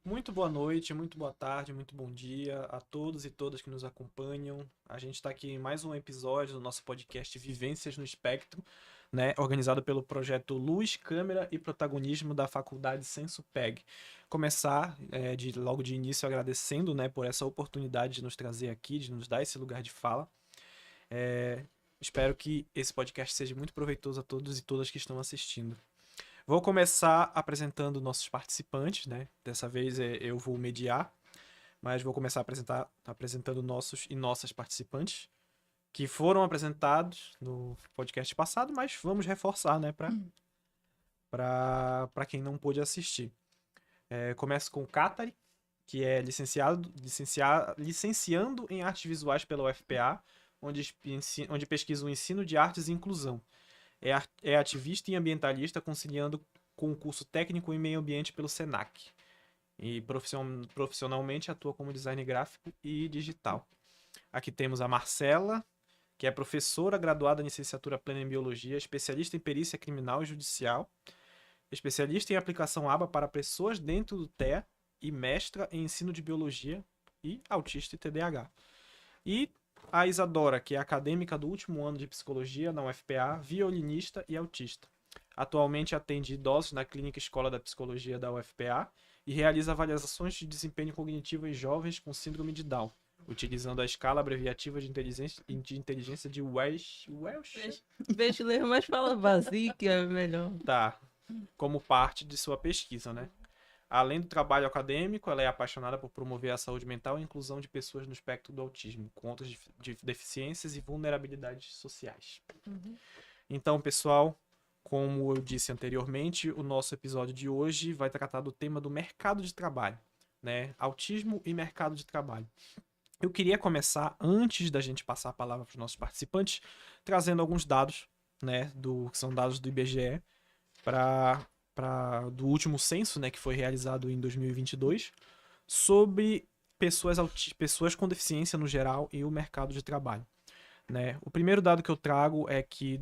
Muito boa noite, muito boa tarde, muito bom dia a todos e todas que nos acompanham. A gente está aqui em mais um episódio do nosso podcast Vivências no Espectro, né? Organizado pelo projeto Luz, Câmera e Protagonismo da Faculdade Senso-PEG. Começar logo de início agradecendo, né, por essa oportunidade de nos trazer aqui, de nos dar esse lugar de fala. Espero que esse podcast seja muito proveitoso a todos e todas que estão assistindo. Vou começar apresentando nossos participantes, né? Dessa vez eu vou mediar, mas vou começar apresentando nossos e nossas participantes, que foram apresentados no podcast passado, mas vamos reforçar, né? Para quem não pôde assistir. Começo com o Katari, que é licenciando em artes visuais pela UFPA, onde pesquisa o ensino de artes e inclusão. É ativista e ambientalista, conciliando com o curso técnico em meio ambiente pelo SENAC. E profissionalmente atua como design gráfico e digital. Aqui temos a Marcela, que é professora graduada em licenciatura plena em biologia, especialista em perícia criminal e judicial, especialista em aplicação ABA para pessoas dentro do TEA e mestra em ensino de biologia e autista e TDAH. E a Isadora, que é acadêmica do último ano de psicologia na UFPA, violinista e autista. Atualmente atende idosos na Clínica Escola da Psicologia da UFPA e realiza avaliações de desempenho cognitivo em jovens com síndrome de Down, utilizando a escala abreviativa de inteligência de Welsh. Em vez de ler mais fala vazio, que é melhor. Tá, como parte de sua pesquisa, né? Além do trabalho acadêmico, ela é apaixonada por promover a saúde mental e a inclusão de pessoas no espectro do autismo, com outras deficiências e vulnerabilidades sociais. Então, pessoal, como eu disse anteriormente, o nosso episódio de hoje vai tratar do tema do mercado de trabalho, né? Autismo e mercado de trabalho. Eu queria começar, antes da gente passar a palavra para os nossos participantes, trazendo alguns dados, né, que são dados do IBGE, do último censo, né, que foi realizado em 2022, sobre pessoas com deficiência no geral e o mercado de trabalho. Né? O primeiro dado que eu trago é que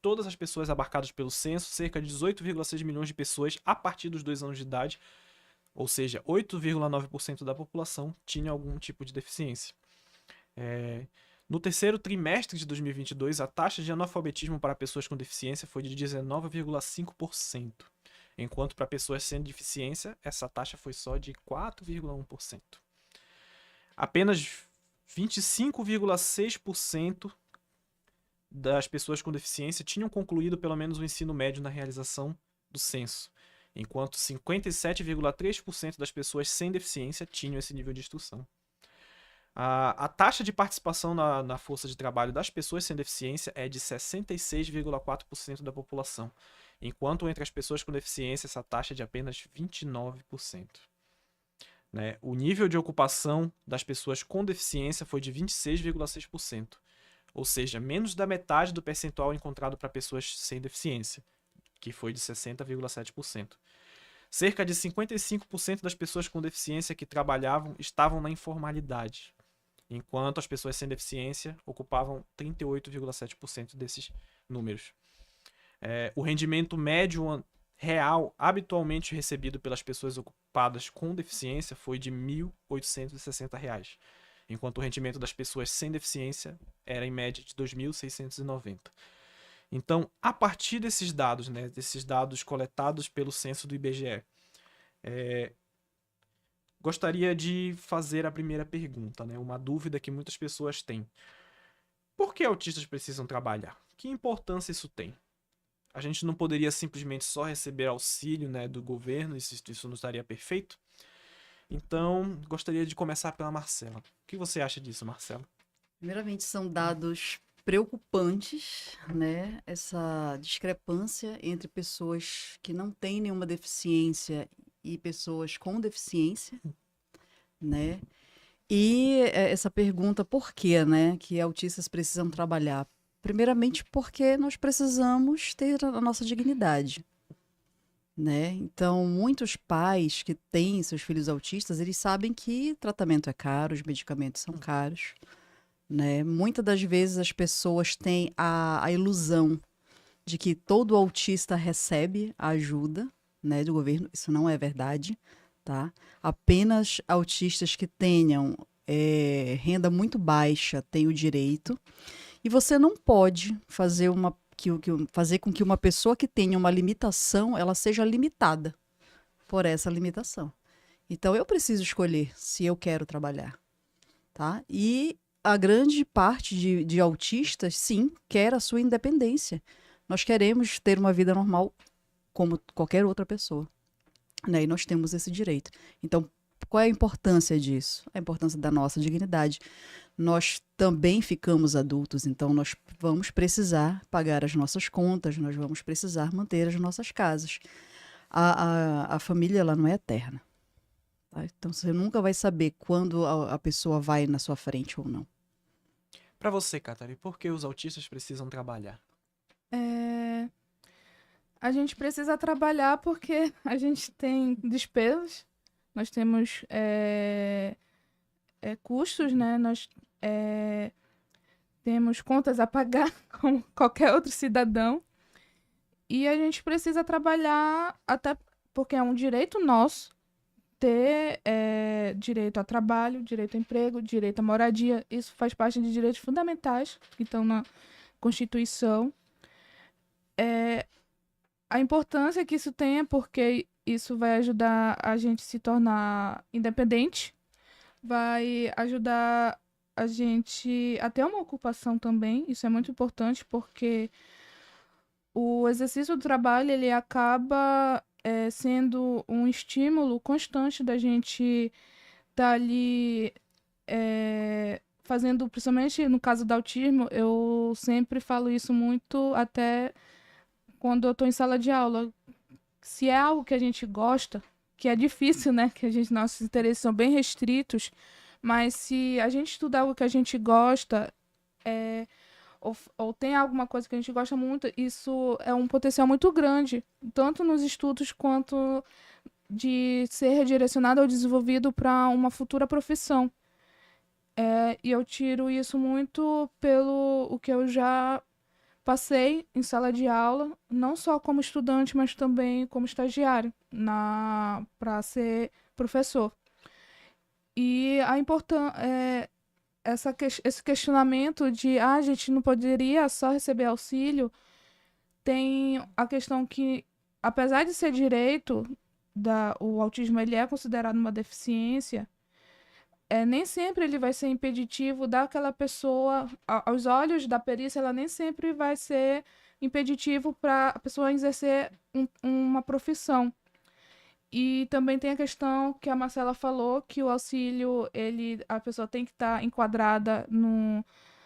todas as pessoas abarcadas pelo censo, cerca de 18,6 milhões de pessoas a partir dos 2 anos de idade, ou seja, 8,9% da população tinha algum tipo de deficiência. No terceiro trimestre de 2022, a taxa de analfabetismo para pessoas com deficiência foi de 19,5%, enquanto para pessoas sem deficiência, essa taxa foi só de 4,1%. Apenas 25,6% das pessoas com deficiência tinham concluído pelo menos o ensino médio na realização do censo, enquanto 57,3% das pessoas sem deficiência tinham esse nível de instrução. A taxa de participação na força de trabalho das pessoas sem deficiência é de 66,4% da população, enquanto entre as pessoas com deficiência essa taxa é de apenas 29%. Né? O nível de ocupação das pessoas com deficiência foi de 26,6%, ou seja, menos da metade do percentual encontrado para pessoas sem deficiência, que foi de 60,7%. Cerca de 55% das pessoas com deficiência que trabalhavam estavam na informalidade, enquanto as pessoas sem deficiência ocupavam 38,7% desses números. O rendimento médio real habitualmente recebido pelas pessoas ocupadas com deficiência foi de R$ 1.860, enquanto o rendimento das pessoas sem deficiência era em média de R$ 2.690. Então, a partir desses dados, né, desses dados coletados pelo censo do IBGE, gostaria de fazer a primeira pergunta, né, uma dúvida que muitas pessoas têm. Por que autistas precisam trabalhar? Que importância isso tem? A gente não poderia simplesmente só receber auxílio, né, do governo, isso não estaria perfeito? Então, gostaria de começar pela Marcela. O que você acha disso, Marcela? Primeiramente, são dados preocupantes, né? Essa discrepância entre pessoas que não têm nenhuma deficiência e pessoas com deficiência, né? E essa pergunta, por quê, né? Que autistas precisam trabalhar? Primeiramente, porque nós precisamos ter a nossa dignidade, né? Então, muitos pais que têm seus filhos autistas, eles sabem que tratamento é caro, os medicamentos são caros, né? Muitas das vezes as pessoas têm a ilusão de que todo autista recebe ajuda, né, do governo. Isso não é verdade, tá? Apenas autistas que tenham renda muito baixa têm o direito. E você não pode fazer com que uma pessoa que tenha uma limitação, ela seja limitada por essa limitação. Então, eu preciso escolher se eu quero trabalhar, tá? E a grande parte de autistas, sim, quer a sua independência. Nós queremos ter uma vida normal como qualquer outra pessoa, né? E nós temos esse direito. Então, qual é a importância disso? A importância da nossa dignidade. Nós também ficamos adultos, então nós vamos precisar pagar as nossas contas, nós vamos precisar manter as nossas casas. A família, ela não é eterna. Tá? Então, você nunca vai saber quando a pessoa vai na sua frente ou não. Pra você, Catarina, por que os autistas precisam trabalhar? É, A gente precisa trabalhar porque a gente tem despesas, nós temos custos, né? Nós temos contas a pagar, como qualquer outro cidadão. E a gente precisa trabalhar, até porque é um direito nosso ter direito a trabalho, direito a emprego, direito a moradia. Isso faz parte de direitos fundamentais que estão na Constituição. A importância que isso tem é porque isso vai ajudar a gente se tornar independente, vai ajudar a gente a ter uma ocupação também. Isso é muito importante porque o exercício do trabalho ele acaba sendo um estímulo constante da gente estar ali fazendo, principalmente no caso do autismo, eu sempre falo isso muito até quando eu estou em sala de aula. Se é algo que a gente gosta, que é difícil, né? Que nossos interesses são bem restritos, mas se a gente estuda algo que a gente gosta, ou tem alguma coisa que a gente gosta muito, isso é um potencial muito grande, tanto nos estudos quanto de ser redirecionado ou desenvolvido para uma futura profissão. E eu tiro isso muito pelo o que eu já passei em sala de aula, não só como estudante, mas também como estagiário, para ser professor. E esse questionamento de a gente não poderia só receber auxílio, tem a questão que, apesar de ser direito, o autismo ele é considerado uma deficiência, nem sempre ele vai ser impeditivo daquela pessoa, aos olhos da perícia, ela nem sempre vai ser impeditivo para a pessoa exercer uma profissão. E também tem a questão que a Marcela falou, que o auxílio, a pessoa tem que estar enquadrada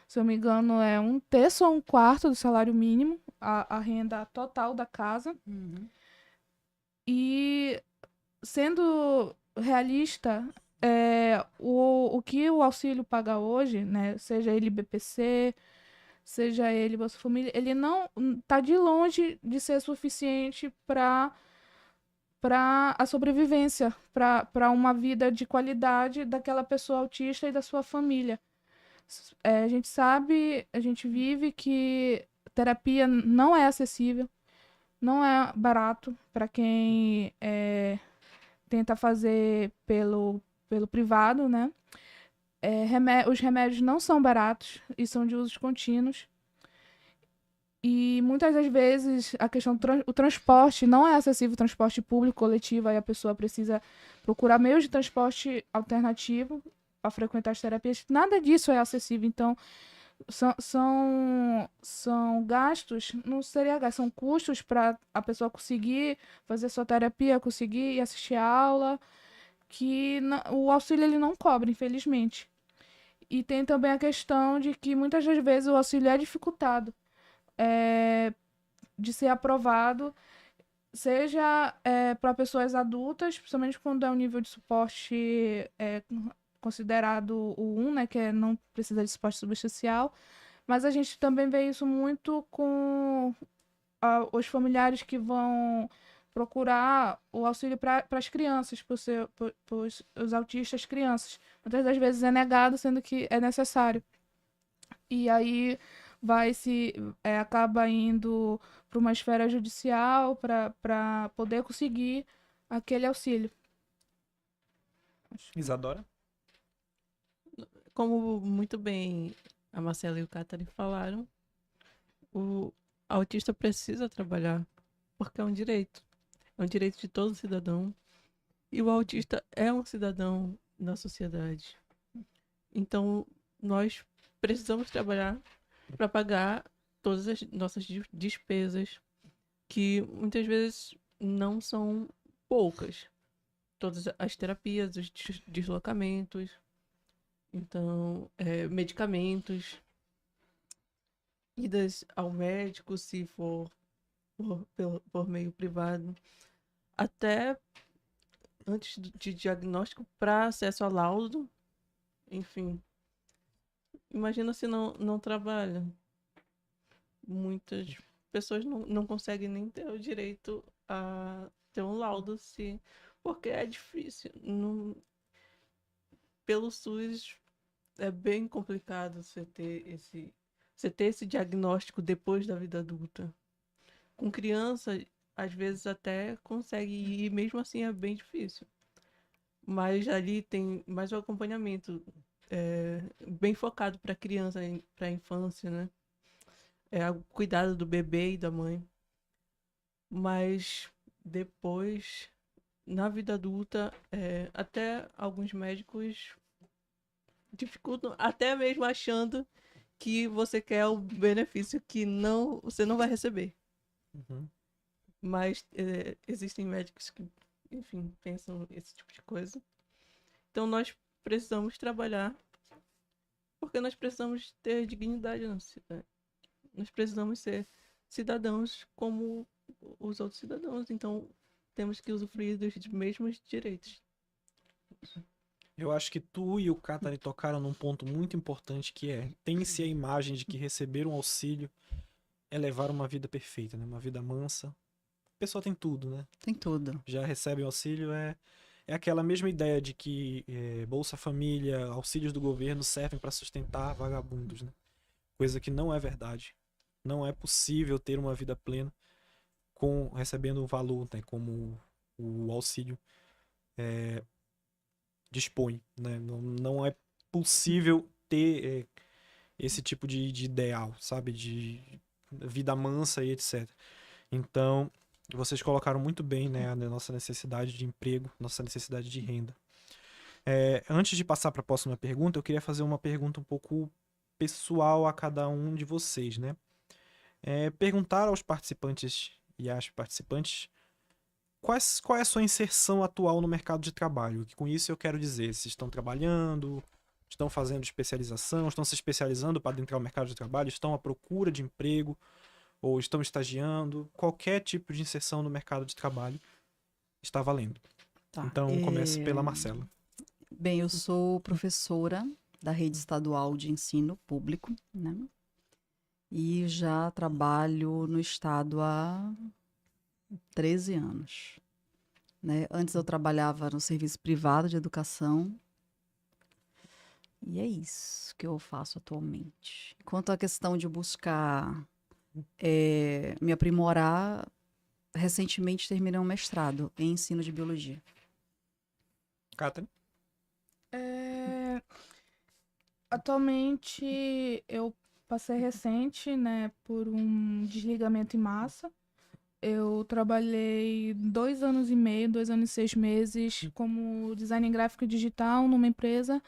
se eu me engano, é 1/3 ou 1/4 do salário mínimo, a renda total da casa. Uhum. E sendo realista, o que o auxílio paga hoje, né, seja ele BPC, seja ele Bolsa Família, ele não está de longe de ser suficiente para a sobrevivência, para uma vida de qualidade daquela pessoa autista e da sua família. A gente sabe, a gente vive que terapia não é acessível, não é barato para quem tenta fazer pelo privado, né? Os remédios não são baratos e são de usos contínuos. E muitas das vezes a questão do transporte não é acessível, o transporte público, coletivo, aí a pessoa precisa procurar meios de transporte alternativo para frequentar as terapias. Nada disso é acessível, então são gastos, não seria gasto, são custos para a pessoa conseguir fazer sua terapia, conseguir assistir a aula, que o auxílio ele não cobre, infelizmente. E tem também a questão de que muitas das vezes o auxílio é dificultado de ser aprovado, seja para pessoas adultas, principalmente quando é um nível de suporte considerado o 1, né, que não precisa de suporte substancial, mas a gente também vê isso muito com os familiares que vão procurar o auxílio para as crianças, os autistas crianças. Muitas das vezes é negado, sendo que é necessário. E aí acaba indo para uma esfera judicial para poder conseguir aquele auxílio. Isadora? Como muito bem a Marcela e o Catherine falaram, o autista precisa trabalhar, porque é um direito. É um direito de todo cidadão. E o autista é um cidadão da sociedade. Então, nós precisamos trabalhar para pagar todas as nossas despesas, que muitas vezes não são poucas. Todas as terapias, os deslocamentos, então, medicamentos, idas ao médico, se for por meio privado, até antes de diagnóstico para acesso a laudo, enfim. Imagina se não trabalha. Muitas pessoas não conseguem nem ter o direito a ter um laudo, porque é difícil. Pelo SUS é bem complicado você ter esse diagnóstico depois da vida adulta. Com criança, às vezes até consegue ir, mesmo assim é bem difícil. Mas ali tem mais um acompanhamento bem focado para a criança, para a infância, né? É o cuidado do bebê e da mãe. Mas depois, na vida adulta, até alguns médicos dificultam, até mesmo achando que você quer o benefício que você não vai receber. Uhum. Mas existem médicos que, enfim, pensam esse tipo de coisa. Então nós precisamos trabalhar, porque nós precisamos ter dignidade na sociedade. Nós precisamos ser cidadãos como os outros cidadãos. Então temos que usufruir dos mesmos direitos. Eu acho que tu e o Catari tocaram num ponto muito importante, que tem-se a imagem de que receber um auxílio é levar uma vida perfeita, né? Uma vida mansa. A pessoa tem tudo, né? Tem tudo. Já recebe um auxílio, é aquela mesma ideia de que Bolsa Família, auxílios do governo servem para sustentar vagabundos, né? Coisa que não é verdade. Não é possível ter uma vida plena recebendo o valor, né? Como o auxílio dispõe, né? Não é possível ter esse tipo de ideal, sabe? De vida mansa e etc. Então, vocês colocaram muito bem, né, a nossa necessidade de emprego, nossa necessidade de renda. Antes de passar para a próxima pergunta, eu queria fazer uma pergunta um pouco pessoal a cada um de vocês, né? Perguntar aos participantes e às participantes qual é a sua inserção atual no mercado de trabalho. Que com isso eu quero dizer, se estão trabalhando, estão fazendo especialização, estão se especializando para adentrar o mercado de trabalho, estão à procura de emprego, ou estão estagiando, qualquer tipo de inserção no mercado de trabalho está valendo. Tá. Então, comece pela Marcela. Bem, eu sou professora da rede estadual de ensino público, né? E já trabalho no estado há 13 anos. Né? Antes eu trabalhava no serviço privado de educação. E é isso que eu faço atualmente. Quanto à questão de buscar me aprimorar, recentemente terminei um mestrado em ensino de biologia. Catherine? Atualmente eu passei recente, né, por um desligamento em massa. Eu trabalhei 2 anos e meio, 2 anos e 6 meses como design gráfico e digital numa empresa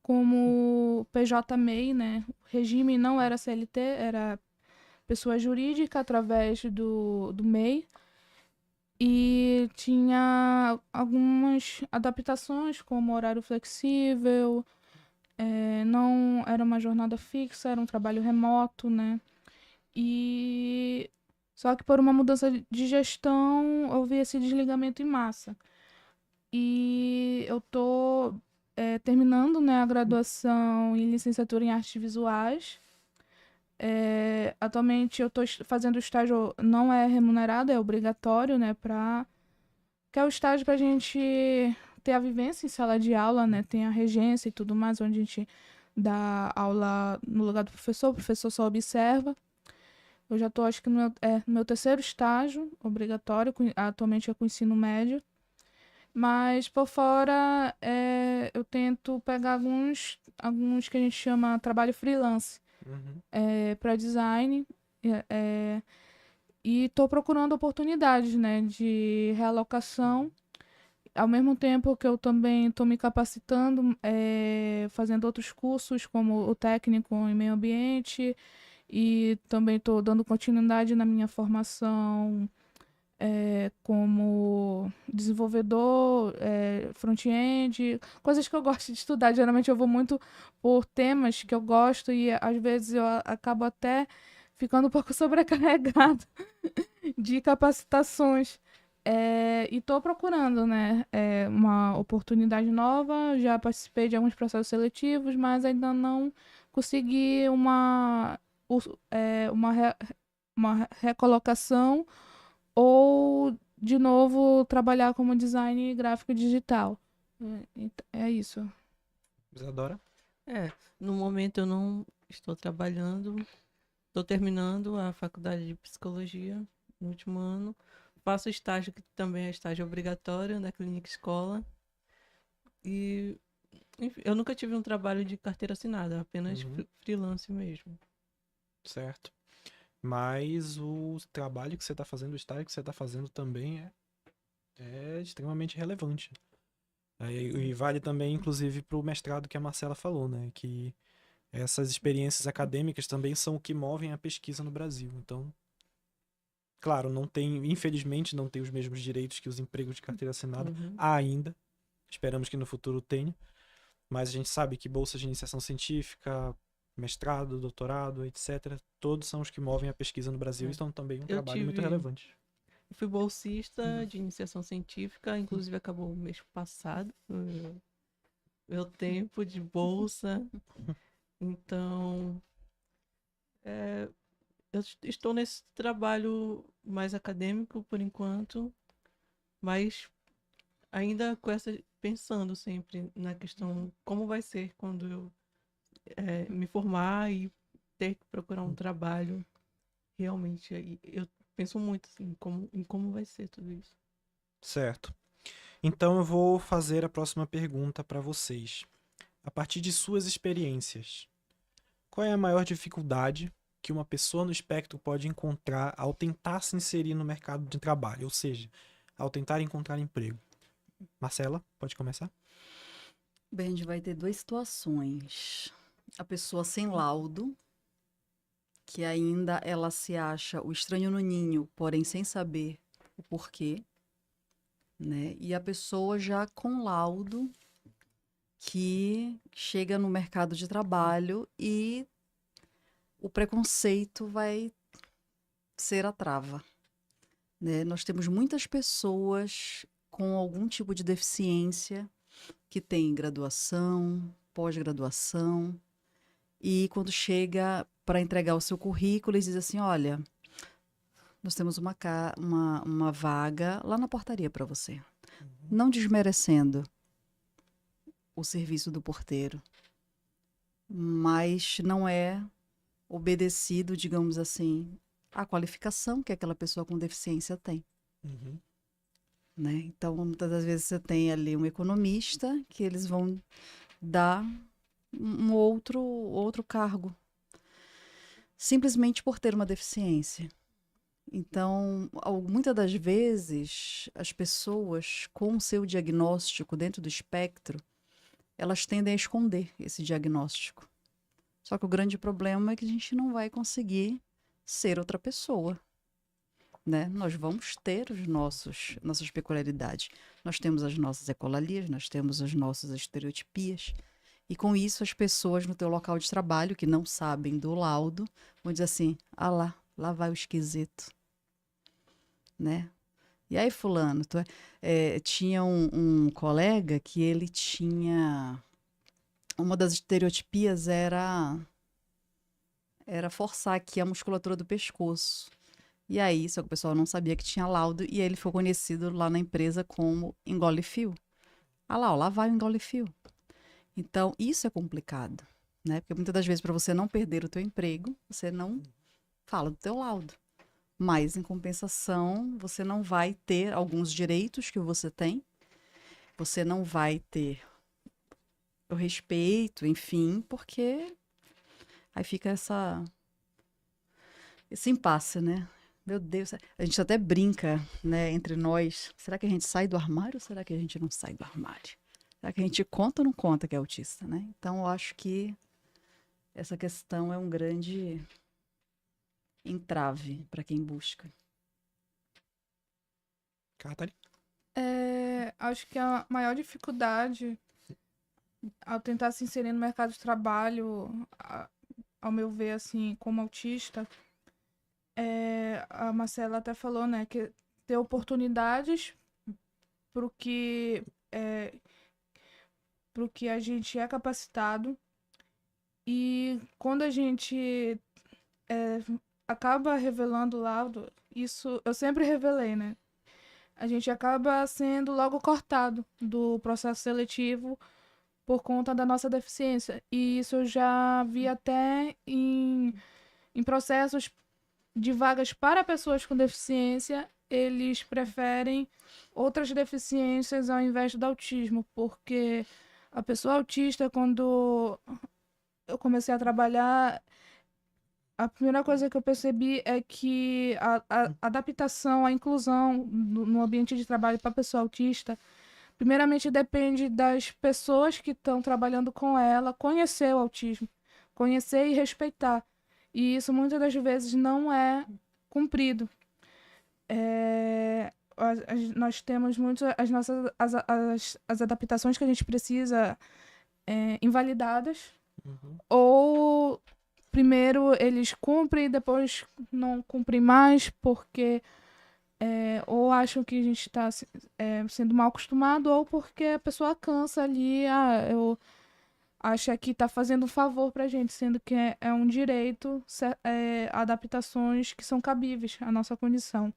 como PJ-MEI, né? O regime não era CLT, era pessoa jurídica através do MEI. E tinha algumas adaptações, como horário flexível, não era uma jornada fixa, era um trabalho remoto, né? E só que por uma mudança de gestão, houve esse desligamento em massa. E eu tô terminando, né, a graduação em licenciatura em artes visuais. Atualmente eu estou fazendo estágio, não é remunerado, é obrigatório, né, que é o estágio para a gente ter a vivência em sala de aula, né, tem a regência e tudo mais, onde a gente dar aula no lugar do professor, o professor só observa. Eu já estou, acho que no meu terceiro estágio obrigatório, atualmente é com o ensino médio. Mas por fora eu tento pegar alguns que a gente chama trabalho freelance Uhum. para design. E estou procurando oportunidades, né, de realocação. Ao mesmo tempo que eu também estou me capacitando, fazendo outros cursos, como o técnico em meio ambiente, e também estou dando continuidade na minha formação como desenvolvedor, front-end, coisas que eu gosto de estudar. Geralmente eu vou muito por temas que eu gosto e às vezes eu acabo até ficando um pouco sobrecarregado de capacitações. E estou procurando, né, uma oportunidade nova. Já participei de alguns processos seletivos, mas ainda não consegui uma recolocação ou, de novo, trabalhar como design gráfico digital. É isso. Isadora? No momento eu não estou trabalhando, estou terminando a faculdade de psicologia no último ano. Faço estágio, que também é estágio obrigatório, na clínica escola. E enfim, eu nunca tive um trabalho de carteira assinada, apenas Uhum. freelance mesmo. Certo. Mas o trabalho que você está fazendo, o estágio que você está fazendo também é extremamente relevante. E vale também, inclusive, para o mestrado que a Marcela falou, né? Que essas experiências acadêmicas também são o que movem a pesquisa no Brasil. Então, claro, infelizmente, não tem os mesmos direitos que os empregos de carteira assinada Uhum. ainda. Esperamos que no futuro tenha. Mas a gente sabe que bolsas de iniciação científica, mestrado, doutorado, etc., todos são os que movem a pesquisa no Brasil e são também um Eu trabalho muito relevante. fui bolsista de iniciação científica, inclusive acabou o mês passado, meu tempo de bolsa. Então, eu estou nesse trabalho mais acadêmico por enquanto, mas ainda pensando sempre na questão como vai ser quando eu me formar e ter que procurar um trabalho realmente. Aí eu penso muito assim, em como vai ser tudo isso. Certo. Então eu vou fazer a próxima pergunta para vocês. A partir de suas experiências, qual é a maior dificuldade que uma pessoa no espectro pode encontrar ao tentar se inserir no mercado de trabalho, ou seja, ao tentar encontrar emprego? Marcela, pode começar? Bem, a gente vai ter duas situações. A pessoa sem laudo, que ainda ela se acha o estranho no ninho, porém sem saber o porquê, né? E a pessoa já com laudo, que chega no mercado de trabalho e o preconceito vai ser a trava, né? Nós temos muitas pessoas com algum tipo de deficiência que tem graduação, pós-graduação, e quando chega para entregar o seu currículo, eles dizem assim: olha, nós temos uma vaga lá na portaria para você. Não desmerecendo o serviço do porteiro, mas não é obedecido, digamos assim, à qualificação que aquela pessoa com deficiência tem. Uhum. Né? Então, muitas das vezes você tem ali um economista que eles vão dar um outro cargo, simplesmente por ter uma deficiência. Então, muitas das vezes, as pessoas com o seu diagnóstico dentro do espectro, elas tendem a esconder esse diagnóstico. Só que o grande problema é que a gente não vai conseguir ser outra pessoa. Né? Nós vamos ter nossas peculiaridades. Nós temos as nossas ecolalias, nós temos as nossas estereotipias. E com isso, as pessoas no teu local de trabalho, que não sabem do laudo, vão dizer assim: ah lá vai o esquisito. Né? E aí, fulano, tinha um colega que ele tinha... Uma das estereotipias era forçar aqui a musculatura do pescoço. E aí, só que o pessoal não sabia que tinha laudo, e aí ele foi conhecido lá na empresa como engole-fio. Ah lá, ó, lá vai o engole-fio. Então, isso é complicado, né? Porque muitas das vezes, para você não perder o teu emprego, você não fala do teu laudo. Mas, em compensação, você não vai ter alguns direitos que você tem, você não vai ter o respeito, enfim, porque aí fica esse impasse, né? Meu Deus, a gente até brinca, né, entre nós. Será que a gente sai do armário ou será que a gente não sai do armário? Será que a gente conta ou não conta que é autista, né? Então, eu acho que essa questão é um grande entrave para quem busca. Catherine? Acho que a maior dificuldade ao tentar se inserir no mercado de trabalho, ao meu ver, assim, como autista, a Marcela até falou, né, que ter oportunidades para o que a gente é capacitado, e quando a gente acaba revelando o laudo, isso eu sempre revelei, né? A gente acaba sendo logo cortado do processo seletivo por conta da nossa deficiência. E isso eu já vi até em processos de vagas para pessoas com deficiência, eles preferem outras deficiências ao invés do autismo, porque a pessoa autista, quando eu comecei a trabalhar, a primeira coisa que eu percebi é que a adaptação, a inclusão no ambiente de trabalho para a pessoa autista, primeiramente depende das pessoas que estão trabalhando com ela conhecer o autismo, conhecer e respeitar. E isso muitas das vezes não é cumprido. Nós temos muito as adaptações que a gente precisa invalidadas, ou primeiro eles cumprem e depois não cumprem mais porque ou acham que a gente está sendo mal acostumado, ou porque a pessoa cansa ali, eu acho que está fazendo um favor para a gente, sendo que é um direito, adaptações que são cabíveis à nossa condição.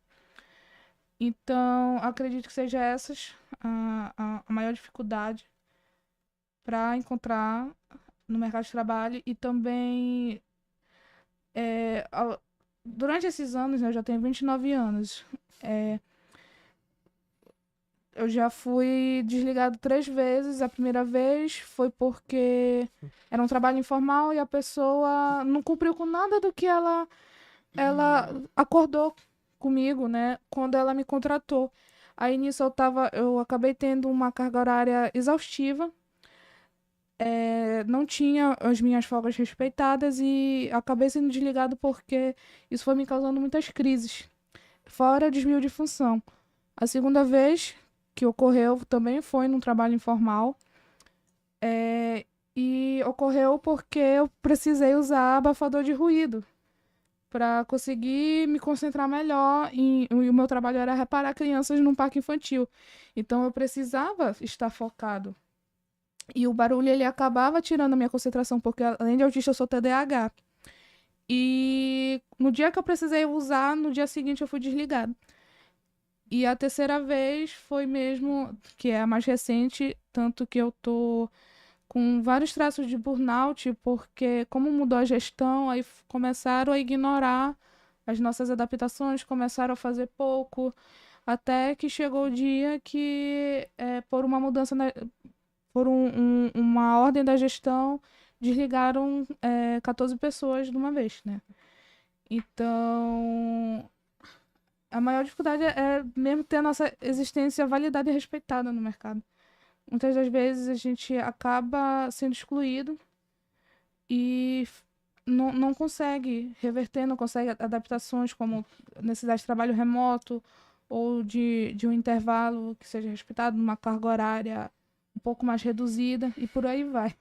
Então, acredito que seja essas a maior dificuldade para encontrar no mercado de trabalho. E também, durante esses anos, né, eu já tenho 29 anos, eu já fui desligado 3 vezes. A primeira vez foi porque era um trabalho informal e a pessoa não cumpriu com nada do que ela acordou comigo, né, quando ela me contratou. Aí nisso eu acabei tendo uma carga horária exaustiva, não tinha as minhas folgas respeitadas e acabei sendo desligado porque isso foi me causando muitas crises, fora desvio de função. A segunda vez que ocorreu também foi num trabalho informal, e ocorreu porque eu precisei usar abafador de ruído para conseguir me concentrar melhor. E o meu trabalho era reparar crianças num parque infantil. Então eu precisava estar focado. E o barulho ele acabava tirando a minha concentração, porque além de autista eu sou TDAH. E no dia que eu precisei usar, no dia seguinte eu fui desligado. E a terceira vez foi mesmo, que é a mais recente, tanto que eu tô com vários traços de burnout, porque como mudou a gestão, aí começaram a ignorar as nossas adaptações, começaram a fazer pouco, até que chegou o dia que, por uma mudança, por uma ordem da gestão, desligaram 14 pessoas de uma vez, né? Então, a maior dificuldade é mesmo ter a nossa existência validada e respeitada no mercado. Muitas das vezes a gente acaba sendo excluído e não consegue reverter, não consegue adaptações como necessidade de trabalho remoto ou de um intervalo que seja respeitado, numa carga horária um pouco mais reduzida e por aí vai.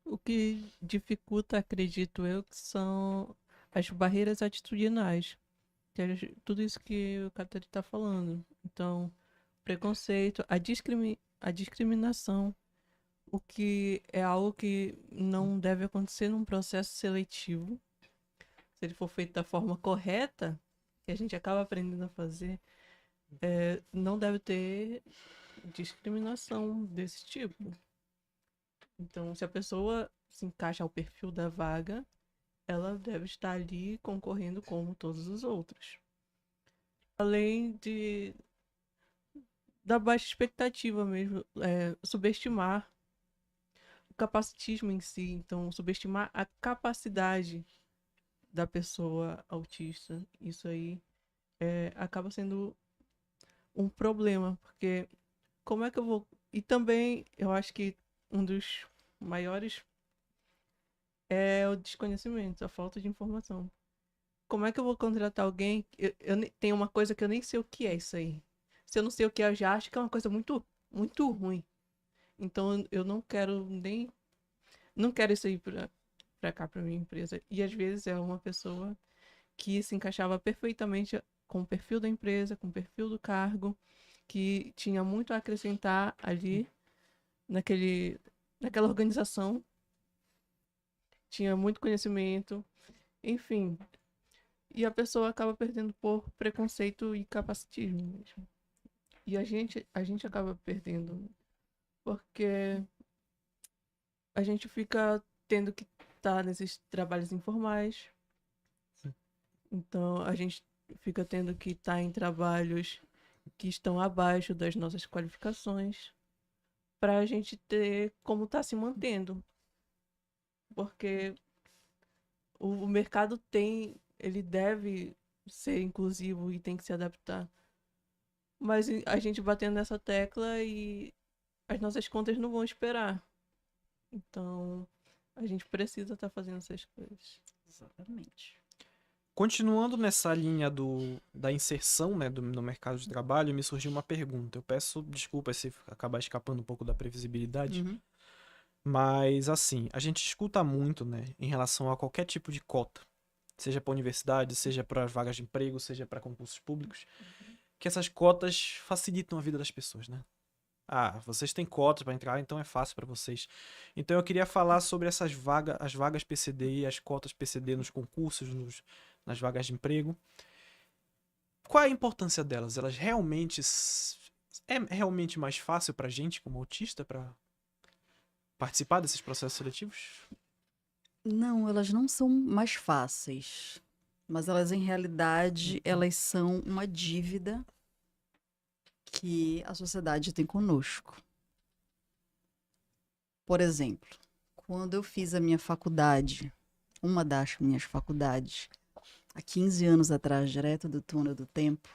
O que dificulta, acredito eu, que são as barreiras atitudinais. Que é tudo isso que o Catarina está falando. Então, preconceito, a discriminação, o que é algo que não deve acontecer num processo seletivo. Se ele for feito da forma correta, que a gente acaba aprendendo a fazer, não deve ter discriminação desse tipo. Então, se a pessoa se encaixa ao perfil da vaga, ela deve estar ali concorrendo como todos os outros. Além da baixa expectativa mesmo, subestimar o capacitismo em si, então subestimar a capacidade da pessoa autista. Isso aí acaba sendo um problema, porque como é que eu vou... E também, eu acho que um dos maiores é o desconhecimento, a falta de informação. Como é que eu vou contratar alguém? Tenho uma coisa que eu nem sei o que é isso aí. Se eu não sei o que é, eu já acho que é uma coisa muito, muito ruim. Então eu não quero nem... Não quero isso aí pra cá, pra minha empresa. E às vezes é uma pessoa que se encaixava perfeitamente com o perfil da empresa, com o perfil do cargo, que tinha muito a acrescentar ali naquela organização, tinha muito conhecimento, enfim. E a pessoa acaba perdendo por preconceito e capacitismo mesmo. E a gente acaba perdendo porque a gente fica tendo que estar nesses trabalhos informais. Então a gente fica tendo que estar em trabalhos que estão abaixo das nossas qualificações para a gente ter como estar se mantendo. Porque o mercado ele deve ser inclusivo e tem que se adaptar. Mas a gente batendo nessa tecla e as nossas contas não vão esperar. Então, a gente precisa estar fazendo essas coisas. Exatamente. Continuando nessa linha da inserção, né, no mercado de trabalho, me surgiu uma pergunta. Eu peço desculpas se acabar escapando um pouco da previsibilidade, Uhum. mas assim, a gente escuta muito, né, em relação a qualquer tipo de cota, seja para universidade, seja para vagas de emprego, seja para concursos públicos, que essas cotas facilitam a vida das pessoas, né? Ah, vocês têm cotas para entrar, então é fácil para vocês. Então eu queria falar sobre essas vagas, as vagas PCD e as cotas PCD nos concursos, nas vagas de emprego. Qual é a importância delas? Elas realmente é realmente mais fácil pra gente como autista para participar desses processos seletivos? Não, elas não são mais fáceis, mas elas em realidade elas são uma dívida que a sociedade tem conosco. Por exemplo, quando eu fiz a minha faculdade, uma das minhas faculdades, há 15 anos atrás, direto do túnel do tempo,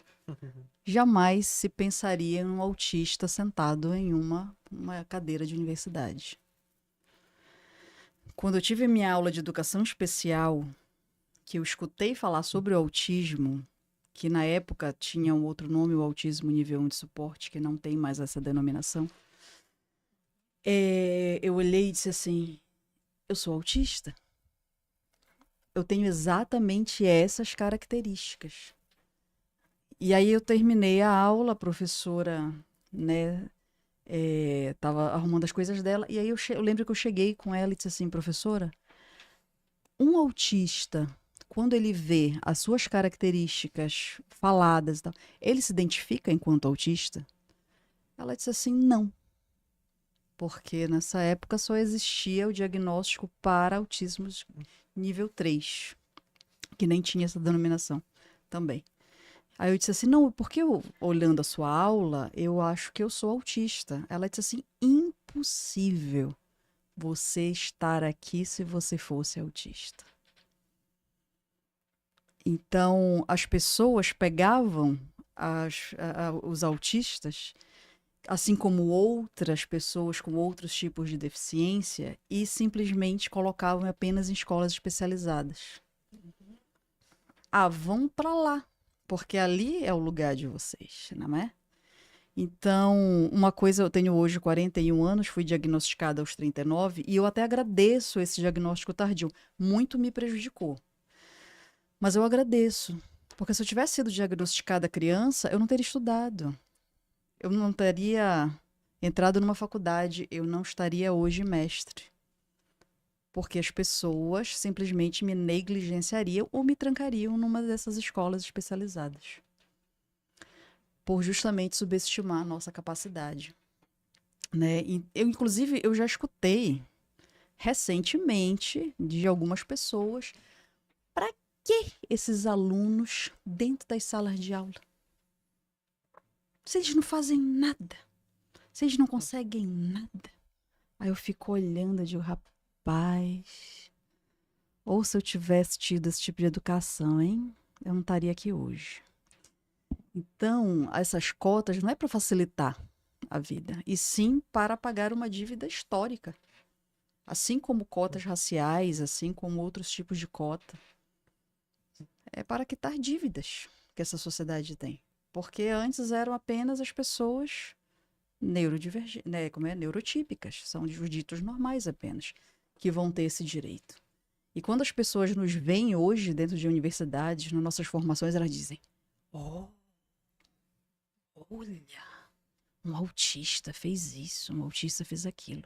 jamais se pensaria em um autista sentado em uma cadeira de universidade. Quando eu tive minha aula de educação especial, que eu escutei falar sobre o autismo, que na época tinha um outro nome, o autismo nível 1 de suporte, que não tem mais essa denominação, eu olhei e disse assim, eu sou autista. Eu tenho exatamente essas características. E aí eu terminei a aula, a professora, né, tava arrumando as coisas dela, e aí eu lembro que eu cheguei com ela e disse assim, professora, um autista, quando ele vê as suas características faladas e tal, ele se identifica enquanto autista? Ela disse assim, não. Porque nessa época só existia o diagnóstico para autismo nível 3, que nem tinha essa denominação também. Aí eu disse assim, não, porque olhando a sua aula, eu acho que eu sou autista. Ela disse assim, impossível você estar aqui se você fosse autista. Então, as pessoas pegavam os autistas, assim como outras pessoas com outros tipos de deficiência, e simplesmente colocavam apenas em escolas especializadas. Ah, vão para lá, porque ali é o lugar de vocês, não é? Então, uma coisa, eu tenho hoje 41 anos, fui diagnosticada aos 39, e eu até agradeço esse diagnóstico tardio. Muito me prejudicou. Mas eu agradeço, porque se eu tivesse sido diagnosticada criança, eu não teria estudado. Eu não teria entrado numa faculdade, eu não estaria hoje mestre. Porque as pessoas simplesmente me negligenciariam ou me trancariam numa dessas escolas especializadas. Por justamente subestimar a nossa capacidade. Né? E inclusive, eu já escutei recentemente de algumas pessoas. Para que esses alunos dentro das salas de aula? Se eles não fazem nada, se eles não conseguem nada. Aí eu fico olhando e digo, rapaz, ou se eu tivesse tido esse tipo de educação, hein? Eu não estaria aqui hoje. Então, essas cotas não é para facilitar a vida, e sim para pagar uma dívida histórica. Assim como cotas raciais, assim como outros tipos de cota. É para quitar dívidas que essa sociedade tem. Porque antes eram apenas as pessoas né, neurotípicas, são os ditos normais apenas, que vão ter esse direito. E quando as pessoas nos veem hoje dentro de universidades, nas nossas formações, elas dizem: oh, olha, um autista fez isso, um autista fez aquilo.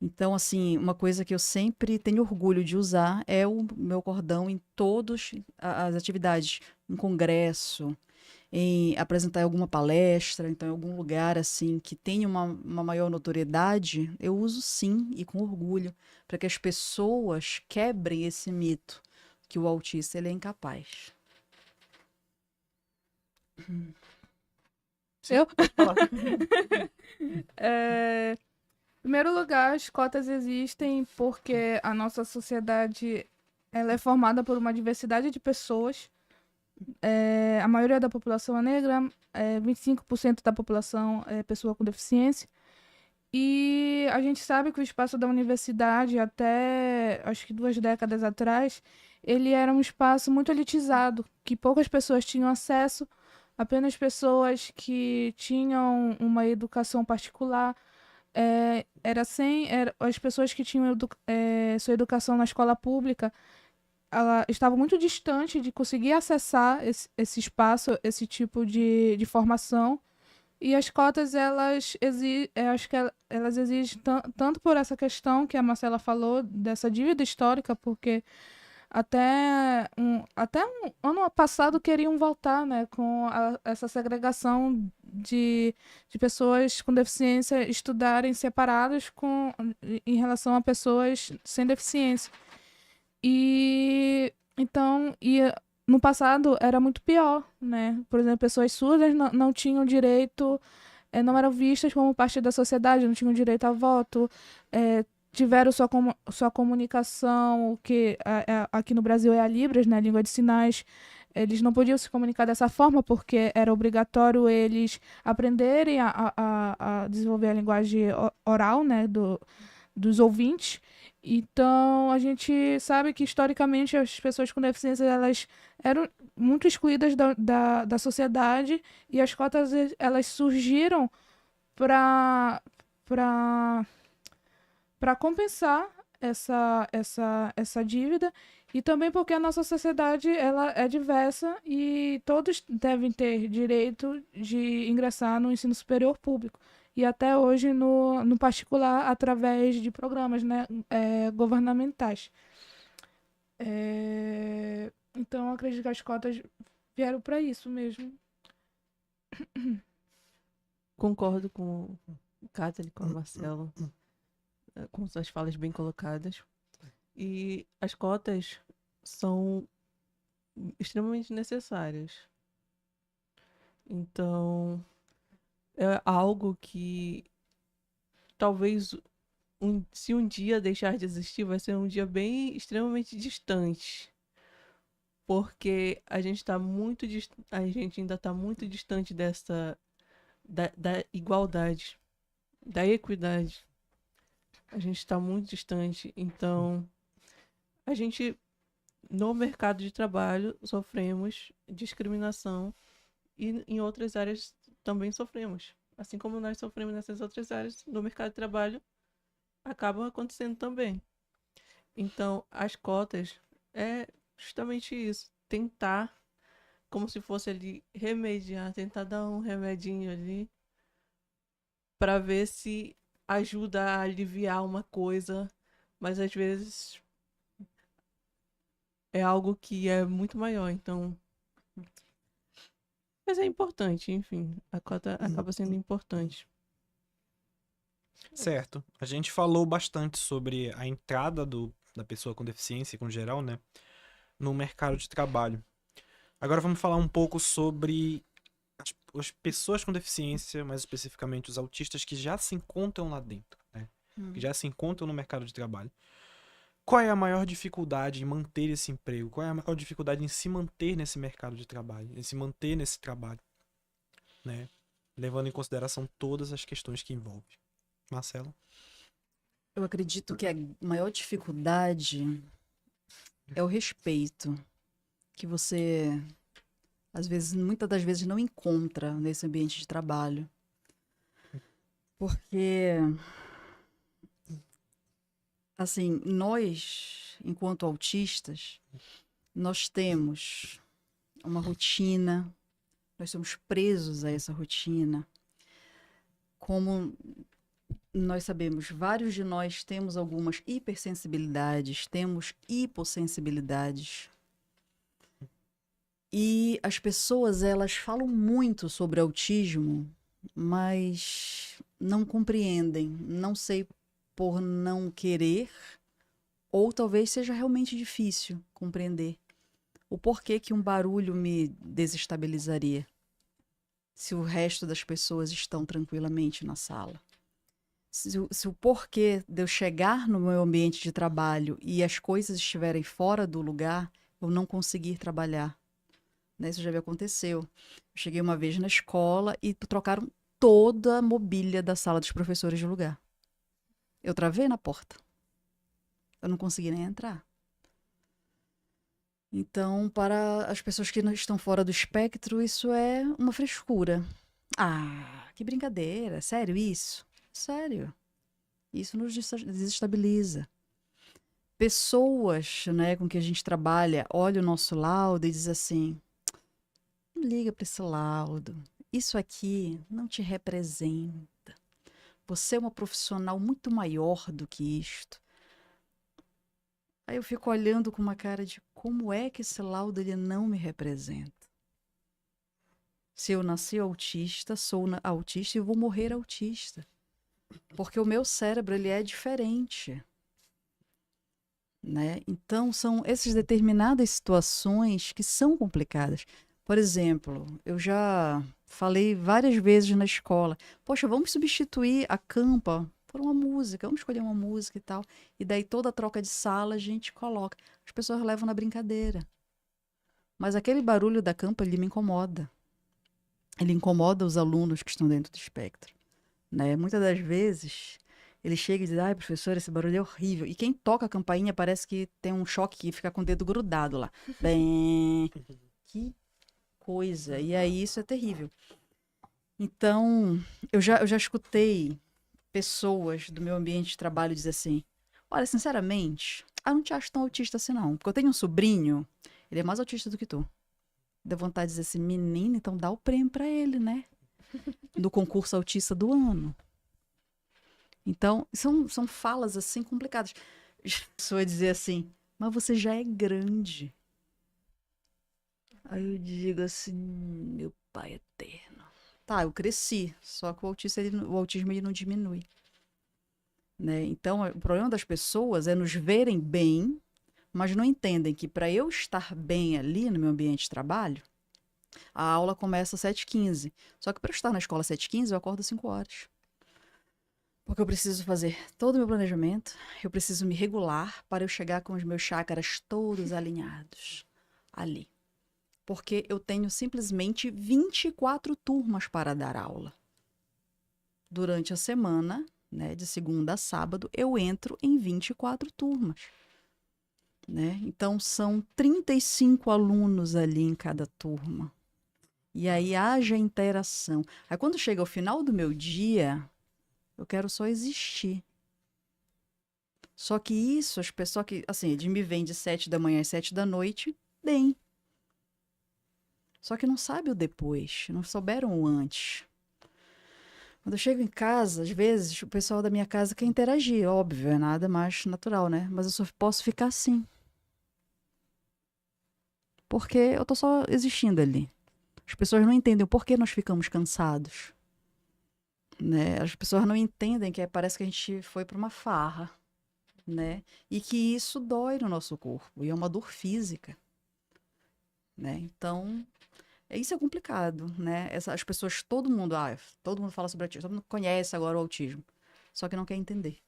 Então, assim, uma coisa que eu sempre tenho orgulho de usar é o meu cordão em todas as atividades, em congresso, em apresentar alguma palestra, então em algum lugar assim que tenha uma maior notoriedade, eu uso sim e com orgulho, para que as pessoas quebrem esse mito que o autista ele é incapaz. Eu? Pode falar. Em primeiro lugar, as cotas existem porque a nossa sociedade ela é formada por uma diversidade de pessoas. A maioria da população é negra, 25% da população é pessoa com deficiência. E a gente sabe que o espaço da universidade, até acho que 2 décadas atrás, ele era um espaço muito elitizado, que poucas pessoas tinham acesso, apenas pessoas que tinham uma educação particular. As pessoas que tinham sua educação na escola pública, ela estava muito distante de conseguir acessar esse espaço, esse tipo de formação. E as cotas, acho que elas exigem tanto por essa questão que a Marcela falou, dessa dívida histórica, porque até um ano passado queriam voltar, né, com essa segregação de pessoas com deficiência estudarem separadas em relação a pessoas sem deficiência. E então, no passado era muito pior, né? Por exemplo, pessoas surdas não tinham direito, não eram vistas como parte da sociedade, não tinham direito a voto, tiveram sua comunicação, o que aqui no Brasil é a Libras, né? A língua de sinais. Eles não podiam se comunicar dessa forma porque era obrigatório eles aprenderem a desenvolver a linguagem oral, né? Dos ouvintes. Então, a gente sabe que, historicamente, as pessoas com deficiência, elas eram muito excluídas da sociedade e as cotas, elas surgiram para compensar essa dívida e também porque a nossa sociedade, ela é diversa e todos devem ter direito de ingressar no ensino superior público. E até hoje no particular, através de programas, né, governamentais. Então, eu acredito que as cotas vieram para isso mesmo. Concordo com o Catherine, com a Marcela, com suas falas bem colocadas. E as cotas são extremamente necessárias. Então, é algo que talvez se um dia deixar de existir, vai ser um dia bem extremamente distante. Porque a gente ainda está muito distante da igualdade, da equidade. A gente está muito distante. Então, a gente, no mercado de trabalho, sofremos discriminação e em outras áreas também sofremos. Assim como nós sofremos nessas outras áreas, no mercado de trabalho, acabam acontecendo também. Então, as cotas é justamente isso. Tentar, como se fosse ali, remediar, tentar dar um remedinho ali para ver se ajuda a aliviar uma coisa, mas às vezes é algo que é muito maior, então... Mas é importante, enfim, a cota acaba sendo importante. Certo. A gente falou bastante sobre a entrada da pessoa com deficiência, com geral, né, no mercado de trabalho. Agora vamos falar um pouco sobre as pessoas com deficiência, mais especificamente os autistas que já se encontram lá dentro, né, que já se encontram no mercado de trabalho. Qual é a maior dificuldade em manter esse emprego? Qual é a maior dificuldade em se manter nesse mercado de trabalho, em se manter nesse trabalho, né? Levando em consideração todas as questões que envolve. Marcelo? Eu acredito que a maior dificuldade é o respeito que você, às vezes, muitas das vezes, não encontra nesse ambiente de trabalho. Porque, assim, nós, enquanto autistas, nós temos uma rotina, nós somos presos a essa rotina. Como nós sabemos, vários de nós temos algumas hipersensibilidades, temos hipossensibilidades. E as pessoas, elas falam muito sobre autismo, mas não compreendem. Não sei por não querer, ou talvez seja realmente difícil compreender o porquê que um barulho me desestabilizaria se o resto das pessoas estão tranquilamente na sala. Se o porquê de eu chegar no meu ambiente de trabalho e as coisas estiverem fora do lugar, eu não conseguir trabalhar. Né? Isso já me aconteceu. Eu cheguei uma vez na escola e trocaram toda a mobília da sala dos professores de lugar. Eu travei na porta. Eu não consegui nem entrar. Então, para as pessoas que não estão fora do espectro, isso é uma frescura. Ah, que brincadeira. Sério isso? Sério. Isso nos desestabiliza. Pessoas, né, com que a gente trabalha, olha o nosso laudo e diz assim: não liga para esse laudo. Isso aqui não te representa. Você é uma profissional muito maior do que isto. Aí eu fico olhando com uma cara de como é que esse laudo ele não me representa. Se eu nasci autista, sou autista e vou morrer autista. Porque o meu cérebro ele é diferente. Né? Então, são essas determinadas situações que são complicadas. Por exemplo, eu já falei várias vezes na escola, poxa, vamos substituir a campa por uma música, vamos escolher uma música e tal. E daí toda a troca de sala a gente coloca. As pessoas levam na brincadeira. Mas aquele barulho da campa, ele me incomoda. Ele incomoda os alunos que estão dentro do espectro. Né? Muitas das vezes, ele chega e diz, ai, professor, esse barulho é horrível. E quem toca a campainha parece que tem um choque que fica com o dedo grudado lá. Bem, que coisa. E aí isso é terrível. Então, eu já escutei pessoas do meu ambiente de trabalho dizer assim, olha, sinceramente, eu não te acho tão autista assim não. Porque eu tenho um sobrinho, ele é mais autista do que tu. Deu vontade de dizer assim, menina, então dá o prêmio pra ele, né? Do concurso autista do ano. Então, são falas assim complicadas. A pessoa dizer assim, mas você já é grande. Aí eu digo assim, meu pai eterno. Tá, eu cresci, só que o autismo ele não diminui. Né? Então, o problema das pessoas é nos verem bem, mas não entendem que para eu estar bem ali no meu ambiente de trabalho, a aula começa às 7h15. Só que para eu estar na escola às 7h15, eu acordo às 5 horas. Porque eu preciso fazer todo o meu planejamento, eu preciso me regular para eu chegar com os meus chakras todos alinhados ali. Porque eu tenho simplesmente 24 turmas para dar aula. Durante a semana, né, de segunda a sábado, eu entro em 24 turmas. Né? Então, são 35 alunos ali em cada turma. E aí haja interação. Aí, quando chega ao final do meu dia, eu quero só existir. Só que isso, as pessoas que, assim, eles me vêm de 7 da manhã às 7 da noite, bem. Só que não sabe o depois, não souberam o antes. Quando eu chego em casa, às vezes, o pessoal da minha casa quer interagir, óbvio, é nada mais natural, né? Mas eu só posso ficar assim. Porque eu tô só existindo ali. As pessoas não entendem o porquê nós ficamos cansados. né? As pessoas não entendem que parece que a gente foi para uma farra, né? E que isso dói no nosso corpo, e é uma dor física, né? Então, isso é complicado, né? As pessoas, todo mundo fala sobre autismo, todo mundo conhece agora o autismo, só que não quer entender.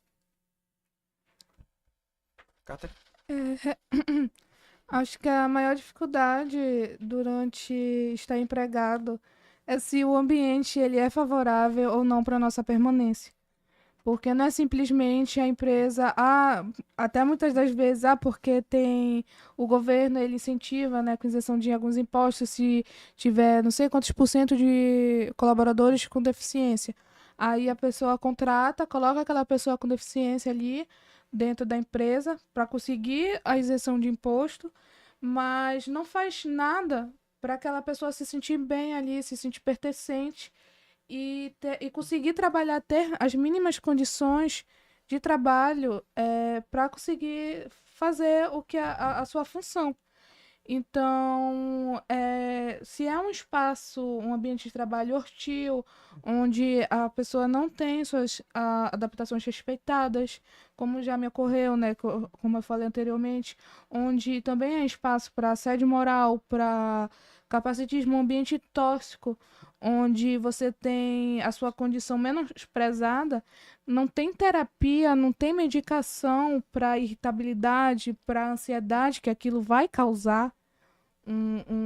Cata, Acho que a maior dificuldade durante estar empregado é se o ambiente ele é favorável ou não para nossa permanência. Porque não é simplesmente a empresa, até muitas das vezes, porque tem o governo, ele incentiva, né, com isenção de alguns impostos, se tiver não sei quantos por cento de colaboradores com deficiência. Aí a pessoa contrata, coloca aquela pessoa com deficiência ali dentro da empresa para conseguir a isenção de imposto, mas não faz nada para aquela pessoa se sentir bem ali, se sentir pertencente e conseguir trabalhar, ter as mínimas condições de trabalho para conseguir fazer o que é a sua função. Então, se é um espaço, um ambiente de trabalho hostil, onde a pessoa não tem suas adaptações respeitadas, como já me ocorreu, né, como eu falei anteriormente, onde também é espaço para assédio moral, para capacitismo, um ambiente tóxico, onde você tem a sua condição menosprezada, não tem terapia, não tem medicação para irritabilidade, para ansiedade que aquilo vai causar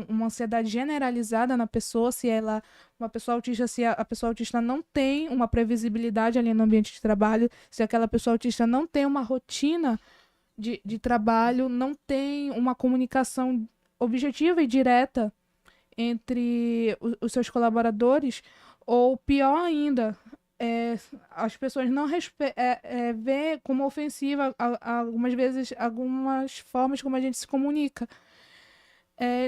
uma ansiedade generalizada na pessoa, se ela, uma pessoa autista, se a pessoa autista não tem uma previsibilidade ali no ambiente de trabalho, se aquela pessoa autista não tem uma rotina de trabalho, não tem uma comunicação objetiva e direta entre os seus colaboradores, ou pior ainda, as pessoas não vê como ofensiva algumas vezes algumas formas como a gente se comunica.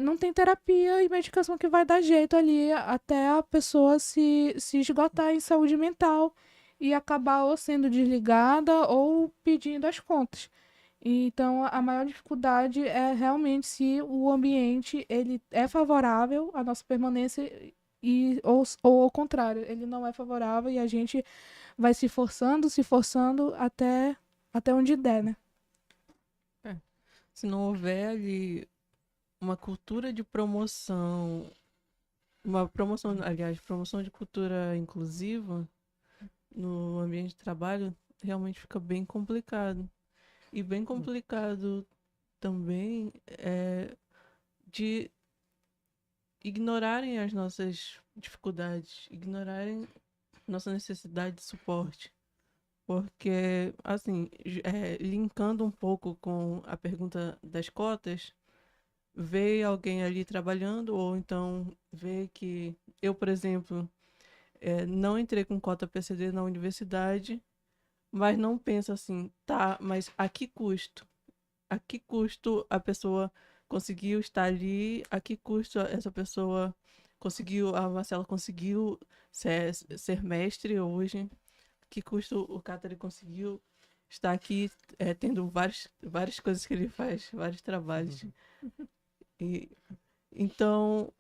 Não tem terapia e medicação que vai dar jeito ali até a pessoa se esgotar em saúde mental e acabar ou sendo desligada ou pedindo as contas. Então, a maior dificuldade é realmente se o ambiente ele é favorável à nossa permanência ou ao contrário, ele não é favorável e a gente vai se forçando até onde der, né? Se não houver ali uma cultura de promoção, promoção de cultura inclusiva no ambiente de trabalho, realmente fica bem complicado. E bem complicado também de ignorarem as nossas dificuldades, ignorarem nossa necessidade de suporte. Porque, assim, linkando um pouco com a pergunta das cotas, ver alguém ali trabalhando, ou então ver que eu, por exemplo, não entrei com cota PCD na universidade, mas não penso assim, tá, mas a que custo? A que custo a pessoa conseguiu estar ali? A que custo essa pessoa conseguiu, a Marcela conseguiu ser mestre hoje? A que custo o Catari conseguiu estar aqui tendo várias coisas que ele faz, vários trabalhos. E, então,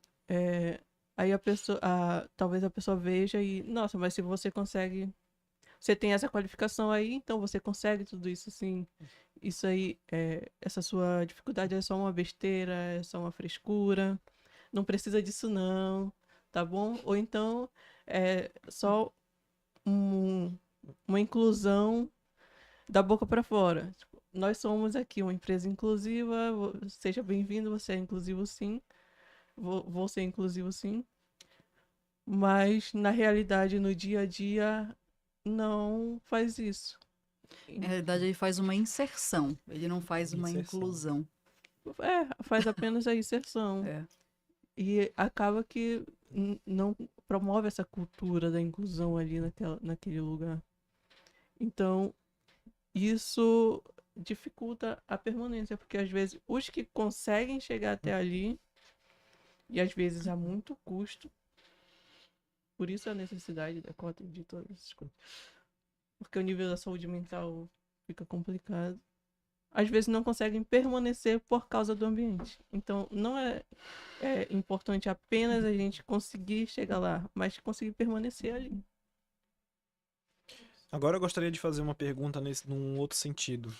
aí talvez a pessoa veja e, nossa, mas se você consegue, você tem essa qualificação aí, então você consegue tudo isso, assim. Isso aí, essa sua dificuldade é só uma besteira, é só uma frescura, não precisa disso não, tá bom? Ou então é só uma inclusão da boca para fora. Tipo, nós somos aqui uma empresa inclusiva, seja bem-vindo, você é inclusivo sim, vou ser inclusivo sim, mas na realidade, no dia a dia, não faz isso. Na realidade, ele faz uma inserção, ele não faz uma Inserção. inclusão. Faz apenas a inserção. É. E acaba que não promove essa cultura da inclusão ali naquele lugar. Então, isso dificulta a permanência, porque às vezes os que conseguem chegar até ali, e às vezes a muito custo, por isso a necessidade da cota de todas essas coisas. Porque o nível da saúde mental fica complicado. Às vezes não conseguem permanecer por causa do ambiente. Então, não é importante apenas a gente conseguir chegar lá, mas conseguir permanecer ali. Agora eu gostaria de fazer uma pergunta num outro sentido.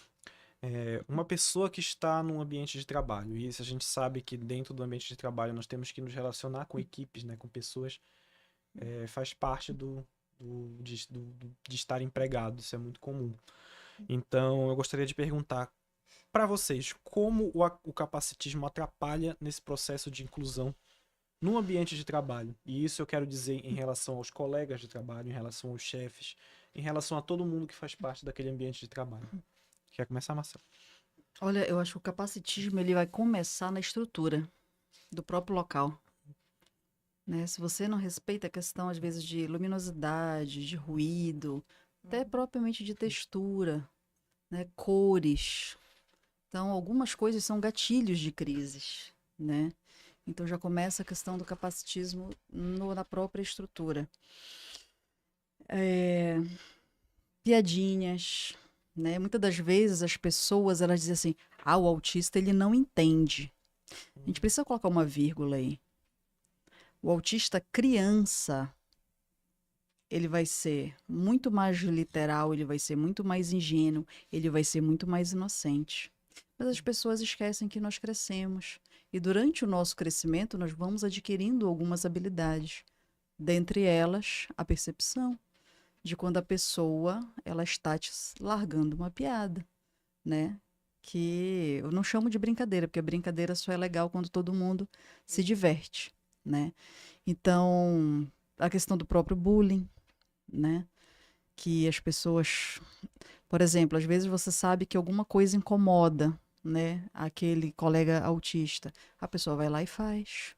Uma pessoa que está num ambiente de trabalho, e isso a gente sabe que dentro do ambiente de trabalho nós temos que nos relacionar com equipes, né, com pessoas, faz parte de estar empregado, isso é muito comum. Então eu gostaria de perguntar para vocês como o capacitismo atrapalha nesse processo de inclusão no ambiente de trabalho. E isso eu quero dizer em relação aos colegas de trabalho, em relação aos chefes, em relação a todo mundo que faz parte daquele ambiente de trabalho. Quer começar, Marcelo? Olha, eu acho que o capacitismo ele vai começar na estrutura do próprio local, né? Se você não respeita a questão, às vezes, de luminosidade, de ruído, até propriamente de textura, né? Cores. Então, algumas coisas são gatilhos de crises, né? Então, já começa a questão do capacitismo na própria estrutura. Piadinhas, né? Muitas das vezes as pessoas, elas dizem assim, o autista, ele não entende. A gente precisa colocar uma vírgula aí. O autista criança, ele vai ser muito mais literal, ele vai ser muito mais ingênuo, ele vai ser muito mais inocente. Mas as pessoas esquecem que nós crescemos. E durante o nosso crescimento, nós vamos adquirindo algumas habilidades. Dentre elas, a percepção de quando a pessoa ela está te largando uma piada, né? Que eu não chamo de brincadeira, porque a brincadeira só é legal quando todo mundo se diverte, né? Então, a questão do próprio bullying, né? Que as pessoas, por exemplo, às vezes você sabe que alguma coisa incomoda, né? Aquele colega autista. A pessoa vai lá e faz.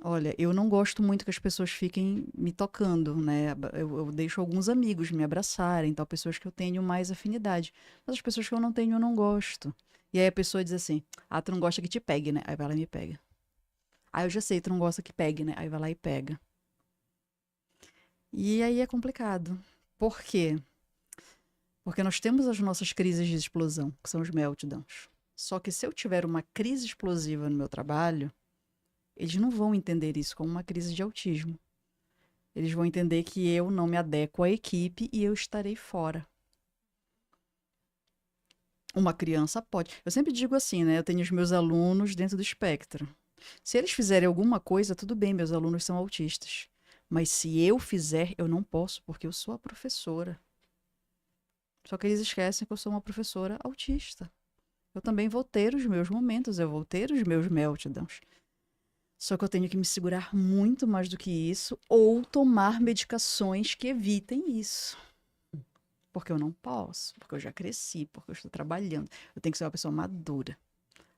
Olha, eu não gosto muito que as pessoas fiquem me tocando, né? Eu deixo alguns amigos me abraçarem, tal, pessoas que eu tenho mais afinidade. Mas as pessoas que eu não tenho, eu não gosto. E aí a pessoa diz assim, tu não gosta que te pegue, né? Aí vai lá e me pega. Eu já sei, tu não gosta que pegue, né? Aí vai lá e pega. E aí é complicado. Por quê? Porque nós temos as nossas crises de explosão, que são os meltdowns. Só que se eu tiver uma crise explosiva no meu trabalho, eles não vão entender isso como uma crise de autismo. Eles vão entender que eu não me adequo à equipe e eu estarei fora. Uma criança pode. Eu sempre digo assim, né? Eu tenho os meus alunos dentro do espectro. Se eles fizerem alguma coisa, tudo bem, meus alunos são autistas. Mas se eu fizer, eu não posso, porque eu sou a professora. Só que eles esquecem que eu sou uma professora autista. Eu também vou ter os meus momentos, eu vou ter os meus meltdowns. Só que eu tenho que me segurar muito mais do que isso ou tomar medicações que evitem isso. Porque eu não posso, porque eu já cresci, porque eu estou trabalhando. Eu tenho que ser uma pessoa madura.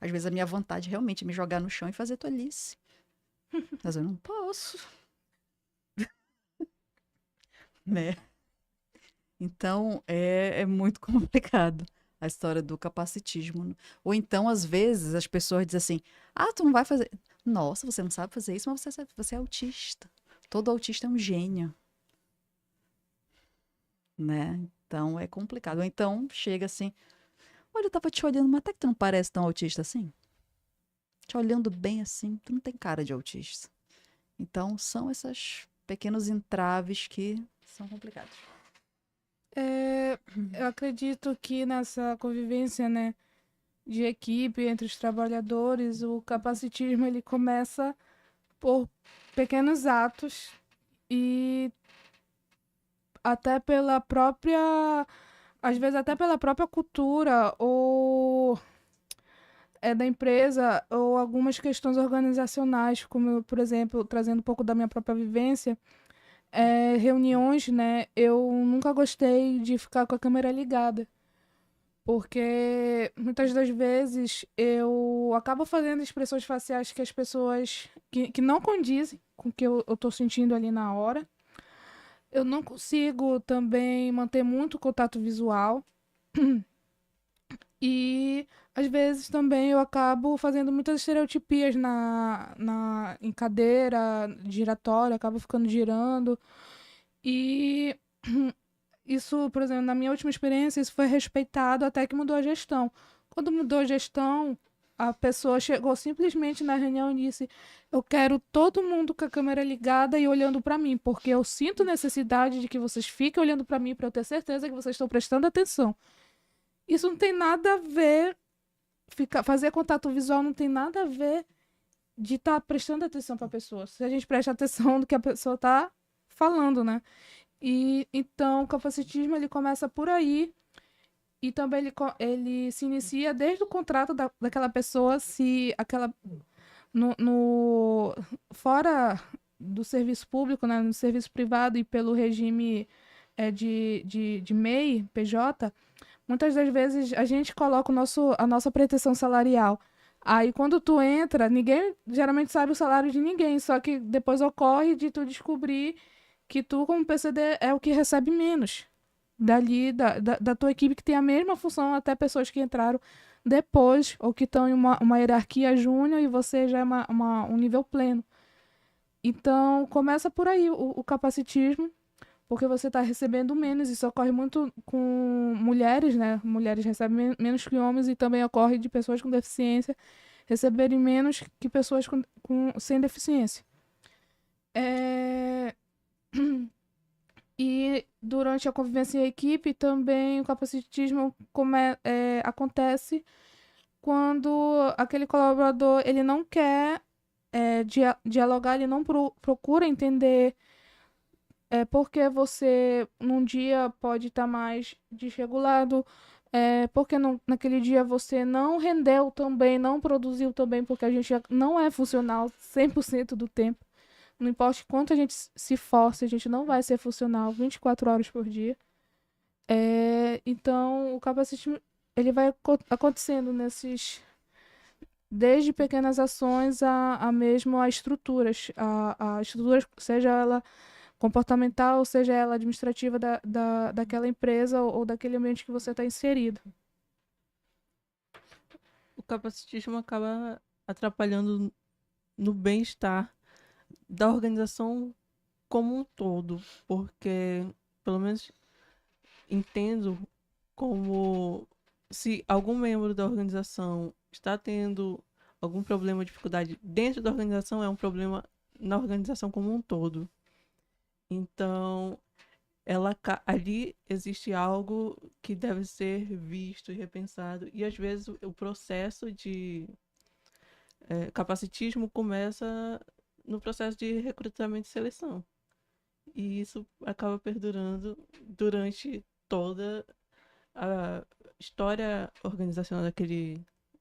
Às vezes a minha vontade realmente é me jogar no chão e fazer tolice. Mas eu não posso. Né? Então, é muito complicado a história do capacitismo. Ou então, às vezes, as pessoas dizem assim, tu não vai fazer... Nossa, você não sabe fazer isso, mas você é autista. Todo autista é um gênio. Né? Então, é complicado. Ou então, chega assim, olha, eu tava te olhando, mas até que tu não parece tão autista assim. Te olhando bem assim, tu não tem cara de autista. Então, são esses pequenos entraves que são complicados. Eu acredito que nessa convivência, né, de equipe entre os trabalhadores, o capacitismo ele começa por pequenos atos e até pela própria, às vezes até pela própria cultura ou da empresa ou algumas questões organizacionais, como por exemplo, trazendo um pouco da minha própria vivência, reuniões, né? Eu nunca gostei de ficar com a câmera ligada. Porque muitas das vezes eu acabo fazendo expressões faciais que as pessoas que não condizem com o que eu tô sentindo ali na hora. Eu não consigo também manter muito contato visual. E às vezes também eu acabo fazendo muitas estereotipias em cadeira giratória, acabo ficando girando. E isso, por exemplo, na minha última experiência, isso foi respeitado até que mudou a gestão. Quando mudou a gestão, a pessoa chegou simplesmente na reunião e disse: eu quero todo mundo com a câmera ligada e olhando para mim, porque eu sinto necessidade de que vocês fiquem olhando para mim para eu ter certeza que vocês estão prestando atenção. Isso não tem nada a ver, fazer contato visual não tem nada a ver de estar prestando atenção para a pessoa. Se a gente presta atenção no que a pessoa está falando, né? E então o capacitismo ele começa por aí. E também ele se inicia desde o contrato daquela pessoa, se aquela. Fora do serviço público, né, no serviço privado e pelo regime de MEI, PJ, muitas das vezes a gente coloca a nossa pretensão salarial. Aí quando tu entra, ninguém geralmente sabe o salário de ninguém, só que depois ocorre de tu descobrir que tu, como PCD, é o que recebe menos dali, da tua equipe, que tem a mesma função, até pessoas que entraram depois, ou que estão em uma hierarquia júnior e você já é um nível pleno. Então, começa por aí o capacitismo, porque você está recebendo menos. Isso ocorre muito com mulheres, né? Mulheres recebem menos que homens, e também ocorre de pessoas com deficiência receberem menos que pessoas sem deficiência. E durante a convivência em equipe, também o capacitismo acontece quando aquele colaborador ele não quer dialogar, ele não procura entender porque você num dia pode estar mais desregulado, porque naquele dia você não rendeu tão bem, não produziu tão bem, porque a gente não é funcional 100% do tempo. Não importa quanto a gente se force, a gente não vai ser funcional 24 horas por dia. Então, o capacitismo ele vai acontecendo desde pequenas ações a mesmo a estruturas. A estrutura, seja ela comportamental, seja ela administrativa daquela empresa ou daquele ambiente que você está inserido. O capacitismo acaba atrapalhando no bem-estar da organização como um todo, porque, pelo menos, entendo como se algum membro da organização está tendo algum problema, dificuldade dentro da organização, é um problema na organização como um todo. Então, ali existe algo que deve ser visto e repensado, e às vezes o processo de capacitismo começa no processo de recrutamento e seleção. E isso acaba perdurando durante toda a história organizacional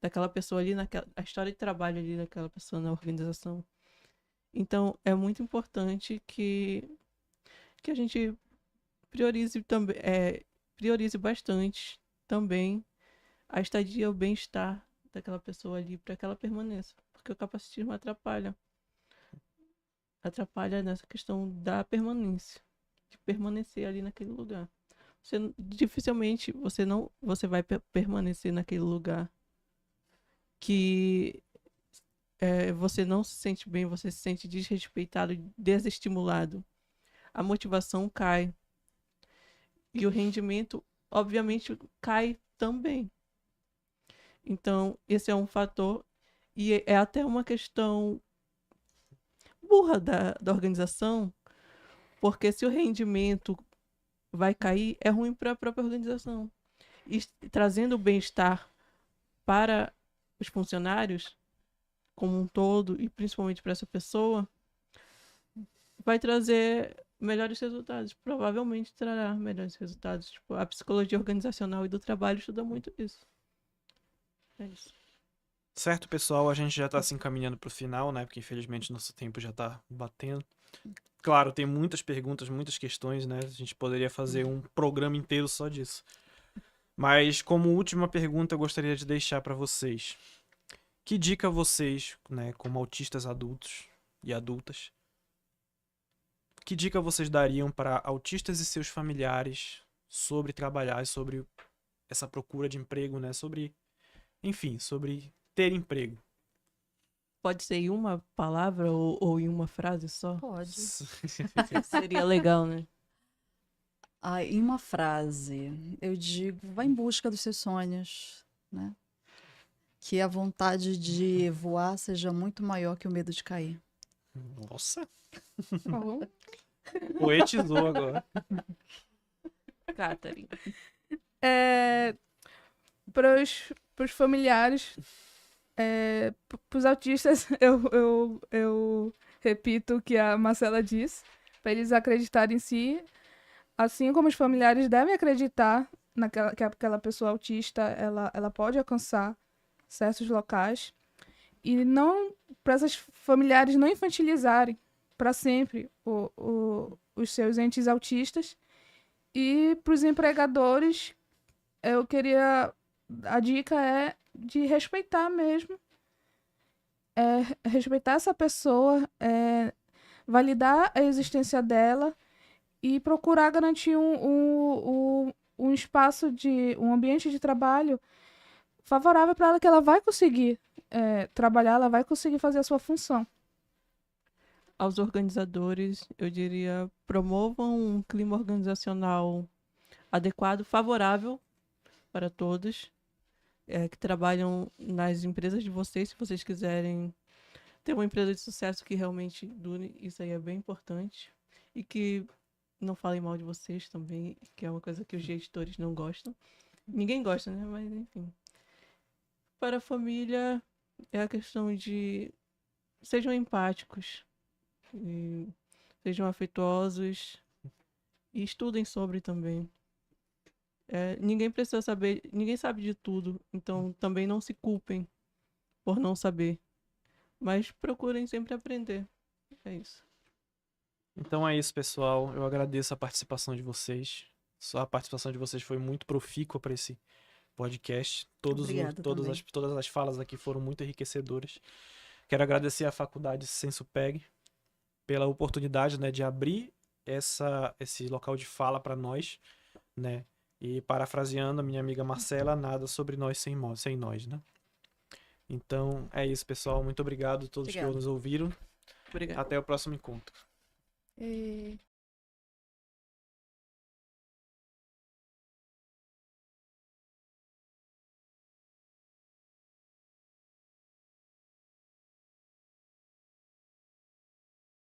daquela pessoa ali, a história de trabalho ali daquela pessoa na organização. Então, é muito importante que a gente priorize também, priorize bastante também a estadia, o bem-estar daquela pessoa ali, para que ela permaneça. Porque o capacitismo atrapalha nessa questão da permanência, de permanecer ali naquele lugar. Dificilmente você vai permanecer naquele lugar que você não se sente bem, você se sente desrespeitado, desestimulado. A motivação cai. E o rendimento, obviamente, cai também. Então, esse é um fator, e é até uma questão burra da organização, porque se o rendimento vai cair, é ruim para a própria organização. E trazendo o bem-estar para os funcionários como um todo, e principalmente para essa pessoa, vai trazer melhores resultados. Provavelmente trará melhores resultados. Tipo, a psicologia organizacional e do trabalho estuda muito isso. É isso. Certo, pessoal, a gente já tá se encaminhando pro final, né? Porque infelizmente nosso tempo já tá batendo. Claro, tem muitas perguntas, muitas questões, né? A gente poderia fazer um programa inteiro só disso. Mas como última pergunta, eu gostaria de deixar para vocês. Que dica vocês, né, como autistas adultos e adultas, que dica vocês dariam para autistas e seus familiares sobre trabalhar e sobre essa procura de emprego, né? Enfim, sobre ter emprego. Pode ser em uma palavra ou em uma frase só? Pode. Seria legal, né? Em uma frase, eu digo, vá em busca dos seus sonhos, né? Que a vontade de voar seja muito maior que o medo de cair. Nossa, Falou? poetizou agora. Catherine. Para os familiares, para os autistas, eu repito o que a Marcela disse, para eles acreditarem em si, assim como os familiares devem acreditar que aquela pessoa autista ela pode alcançar certos locais, e não para esses familiares não infantilizarem para sempre os seus entes autistas. E para os empregadores, a dica é de respeitar mesmo, respeitar essa pessoa, validar a existência dela e procurar garantir um espaço um ambiente de trabalho favorável para ela, que ela vai conseguir trabalhar, ela vai conseguir fazer a sua função. Aos organizadores, eu diria, promovam um clima organizacional adequado, favorável para todos, que trabalham nas empresas de vocês. Se vocês quiserem ter uma empresa de sucesso que realmente dure, isso aí é bem importante. E que não falem mal de vocês também, que é uma coisa que os gestores não gostam. Ninguém gosta, né? Mas, enfim. Para a família, é a questão de sejam empáticos, e sejam afetuosos e estudem sobre também. Ninguém precisa saber, ninguém sabe de tudo, então também não se culpem por não saber, mas procurem sempre aprender. É isso. Então é isso, pessoal. Eu agradeço a participação de vocês. A participação de vocês foi muito profícua para esse podcast. Obrigada também. Todas as falas aqui foram muito enriquecedoras. Quero agradecer à Faculdade Sensupeg pela oportunidade, né, de abrir esse local de fala para nós, né? E parafraseando a minha amiga Marcela, nada sobre nós sem nós, né? Então é isso, pessoal. Muito obrigado a todos que Obrigada. nos ouviram. Obrigada. Até o próximo encontro.